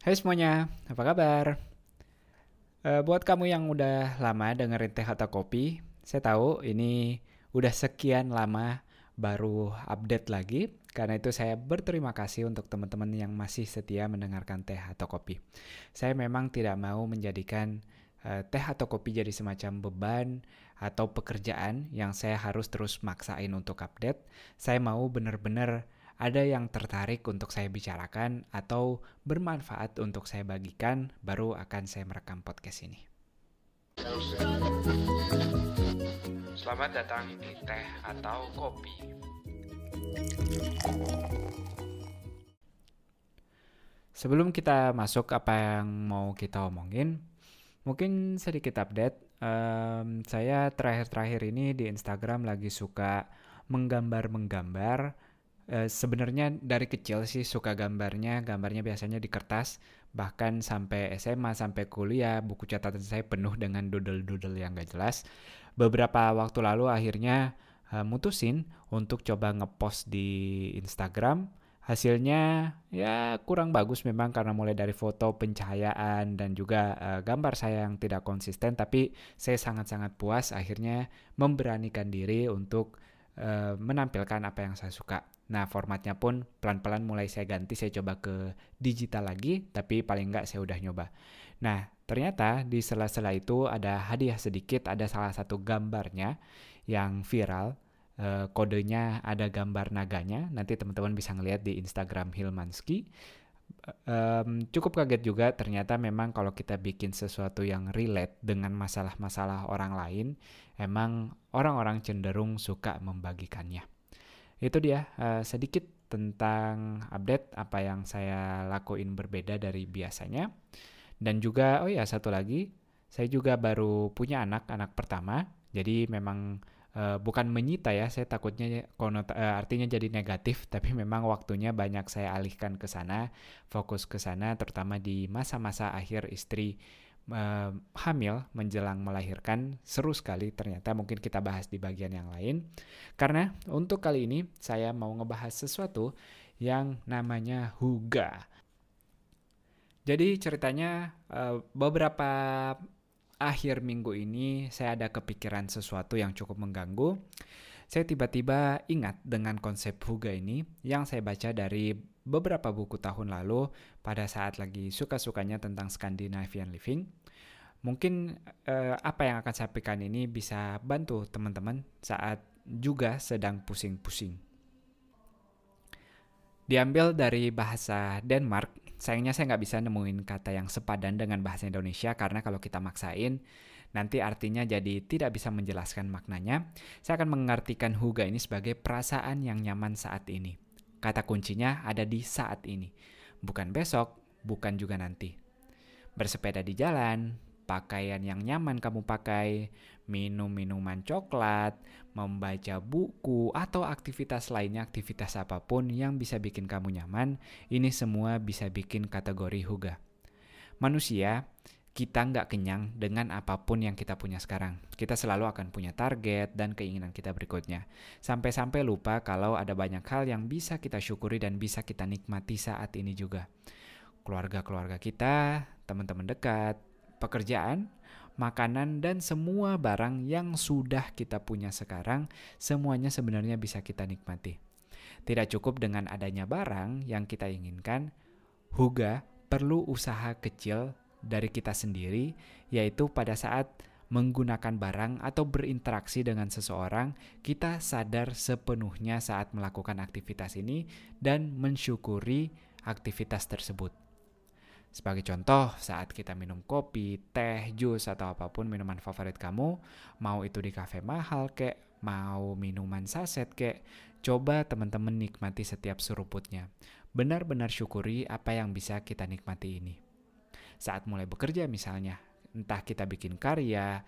Hai semuanya, apa kabar? Buat kamu yang udah lama dengerin Teh atau Kopi, saya tahu ini udah sekian lama baru update lagi. Karena itu saya berterima kasih untuk teman-teman yang masih setia mendengarkan Teh atau Kopi. Saya memang tidak mau menjadikan Teh atau Kopi jadi semacam beban atau pekerjaan yang saya harus terus maksain untuk update. Saya mau benar-benar ada yang tertarik untuk saya bicarakan atau bermanfaat untuk saya bagikan, baru akan saya merekam podcast ini. Selamat datang di Teh atau Kopi. Sebelum kita masuk apa yang mau kita omongin, mungkin sedikit update. Saya terakhir-terakhir ini di Instagram lagi suka menggambar-menggambar. Sebenarnya dari kecil sih suka gambarnya biasanya di kertas, bahkan sampai SMA, sampai kuliah, buku catatan saya penuh dengan doodle-doodle yang gak jelas. Beberapa waktu lalu akhirnya mutusin untuk coba ngepost di Instagram. Hasilnya ya kurang bagus memang karena mulai dari foto, pencahayaan, dan juga gambar saya yang tidak konsisten, tapi saya sangat-sangat puas akhirnya memberanikan diri untuk menampilkan apa yang saya suka. Nah, formatnya pun pelan-pelan mulai saya ganti, saya coba ke digital lagi, tapi paling enggak saya udah nyoba. Nah, ternyata di sela-sela itu ada hadiah sedikit, ada salah satu gambarnya yang viral. Kodenya ada gambar naganya, nanti teman-teman bisa ngeliat di Instagram Hilmanski. Cukup kaget juga ternyata memang kalau kita bikin sesuatu yang relate dengan masalah-masalah orang lain, emang orang-orang cenderung suka membagikannya. Itu dia sedikit tentang update apa yang saya lakuin berbeda dari biasanya. Dan juga, oh ya satu lagi, saya juga baru punya anak pertama. Jadi memang bukan menyita ya, saya takutnya artinya jadi negatif, tapi memang waktunya banyak saya alihkan ke sana, fokus ke sana, terutama di masa-masa akhir istri hamil menjelang melahirkan. Seru sekali ternyata, mungkin kita bahas di bagian yang lain. Karena untuk kali ini saya mau ngebahas sesuatu yang namanya Huga. Jadi ceritanya beberapa akhir minggu ini saya ada kepikiran sesuatu yang cukup mengganggu. Saya tiba-tiba ingat dengan konsep Huga ini yang saya baca dari beberapa buku tahun lalu pada saat lagi suka-sukanya tentang Scandinavian Living. Mungkin apa yang akan saya sampaikan ini bisa bantu teman-teman saat juga sedang pusing-pusing. Diambil dari bahasa Denmark, sayangnya saya nggak bisa nemuin kata yang sepadan dengan bahasa Indonesia karena kalau kita maksain, nanti artinya jadi tidak bisa menjelaskan maknanya. Saya akan mengartikan Huga ini sebagai perasaan yang nyaman saat ini. Kata kuncinya ada di saat ini, bukan besok, bukan juga nanti. Bersepeda di jalan, pakaian yang nyaman kamu pakai, minum minuman coklat, membaca buku, atau aktivitas lainnya, aktivitas apapun yang bisa bikin kamu nyaman, ini semua bisa bikin kategori Huga. Manusia, kita nggak kenyang dengan apapun yang kita punya sekarang. Kita selalu akan punya target dan keinginan kita berikutnya. Sampai-sampai lupa kalau ada banyak hal yang bisa kita syukuri dan bisa kita nikmati saat ini juga. Keluarga-keluarga kita, teman-teman dekat, pekerjaan, makanan, dan semua barang yang sudah kita punya sekarang, semuanya sebenarnya bisa kita nikmati. Tidak cukup dengan adanya barang yang kita inginkan, Huga perlu usaha kecil dari kita sendiri, yaitu pada saat menggunakan barang atau berinteraksi dengan seseorang, kita sadar sepenuhnya saat melakukan aktivitas ini dan mensyukuri aktivitas tersebut. Sebagai contoh, saat kita minum kopi, teh, jus, atau apapun minuman favorit kamu, mau itu di kafe mahal kek, mau minuman saset kek, coba teman-teman nikmati setiap seruputnya. Benar-benar syukuri apa yang bisa kita nikmati ini. Saat mulai bekerja misalnya, entah kita bikin karya,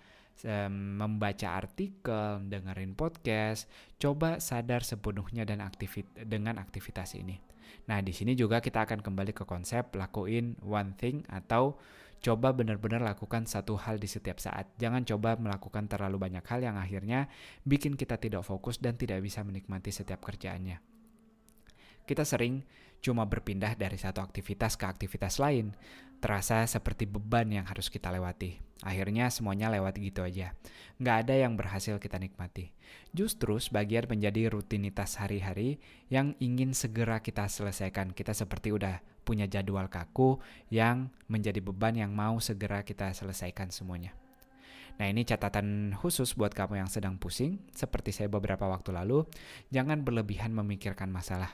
membaca artikel, dengerin podcast, coba sadar sepenuhnya dengan aktivitas ini. Nah, di sini juga kita akan kembali ke konsep lakuin one thing atau coba benar-benar lakukan satu hal di setiap saat. Jangan coba melakukan terlalu banyak hal yang akhirnya bikin kita tidak fokus dan tidak bisa menikmati setiap kerjaannya. Kita sering cuma berpindah dari satu aktivitas ke aktivitas lain. Terasa seperti beban yang harus kita lewati. Akhirnya semuanya lewat gitu aja. Nggak ada yang berhasil kita nikmati. Justru sebagian menjadi rutinitas hari-hari yang ingin segera kita selesaikan. Kita seperti udah punya jadwal kaku yang menjadi beban yang mau segera kita selesaikan semuanya. Nah, ini catatan khusus buat kamu yang sedang pusing, seperti saya beberapa waktu lalu, jangan berlebihan memikirkan masalah.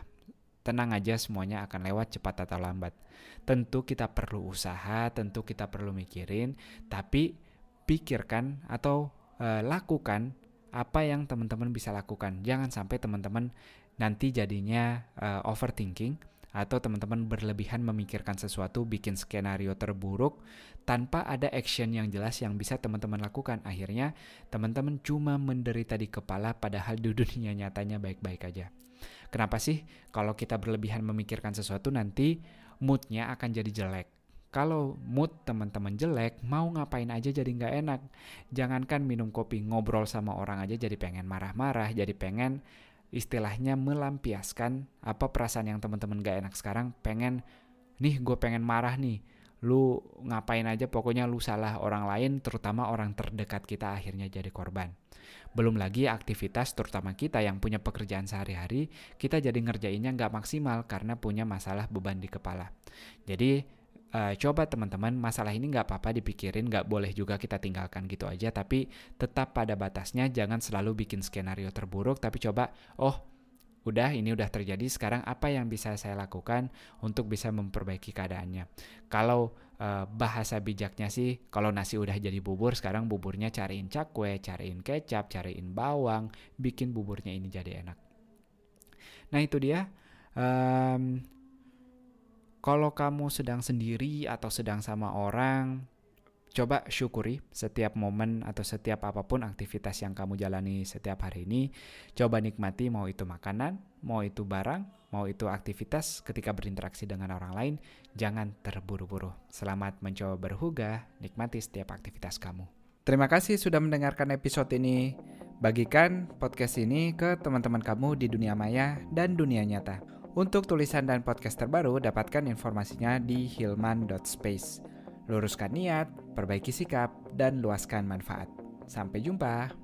Tenang aja, semuanya akan lewat cepat atau lambat. Tentu kita perlu usaha, tentu kita perlu mikirin, tapi pikirkan atau lakukan apa yang teman-teman bisa lakukan. Jangan sampai teman-teman nanti jadinya overthinking, atau teman-teman berlebihan memikirkan sesuatu, bikin skenario terburuk tanpa ada action yang jelas yang bisa teman-teman lakukan. Akhirnya teman-teman cuma menderita di kepala padahal di dunia nyatanya baik-baik aja. Kenapa sih kalau kita berlebihan memikirkan sesuatu nanti moodnya akan jadi jelek? Kalau mood teman-teman jelek, mau ngapain aja jadi nggak enak. Jangankan minum kopi, ngobrol sama orang aja jadi pengen marah-marah, jadi pengen istilahnya melampiaskan apa perasaan yang teman-teman gak enak sekarang. Gue pengen marah nih, lu ngapain aja, pokoknya lu salah, orang lain terutama orang terdekat kita akhirnya jadi korban. Belum lagi aktivitas terutama kita yang punya pekerjaan sehari-hari, kita jadi ngerjainnya gak maksimal karena punya masalah beban di kepala. Jadi coba teman-teman, masalah ini gak apa-apa dipikirin, gak boleh juga kita tinggalkan gitu aja, tapi tetap pada batasnya, jangan selalu bikin skenario terburuk, tapi coba, ini udah terjadi, sekarang apa yang bisa saya lakukan untuk bisa memperbaiki keadaannya. Kalau bahasa bijaknya sih, kalau nasi udah jadi bubur, sekarang buburnya cariin cakwe, cariin kecap, cariin bawang, bikin buburnya ini jadi enak. Nah itu dia. Kalau kamu sedang sendiri atau sedang sama orang, coba syukuri setiap momen atau setiap apapun aktivitas yang kamu jalani setiap hari ini. Coba nikmati, mau itu makanan, mau itu barang, mau itu aktivitas ketika berinteraksi dengan orang lain. Jangan terburu-buru. Selamat mencoba berhugah, nikmati setiap aktivitas kamu. Terima kasih sudah mendengarkan episode ini. Bagikan podcast ini ke teman-teman kamu di dunia maya dan dunia nyata. Untuk tulisan dan podcast terbaru, dapatkan informasinya di hilman.space. Luruskan niat, perbaiki sikap, dan luaskan manfaat. Sampai jumpa.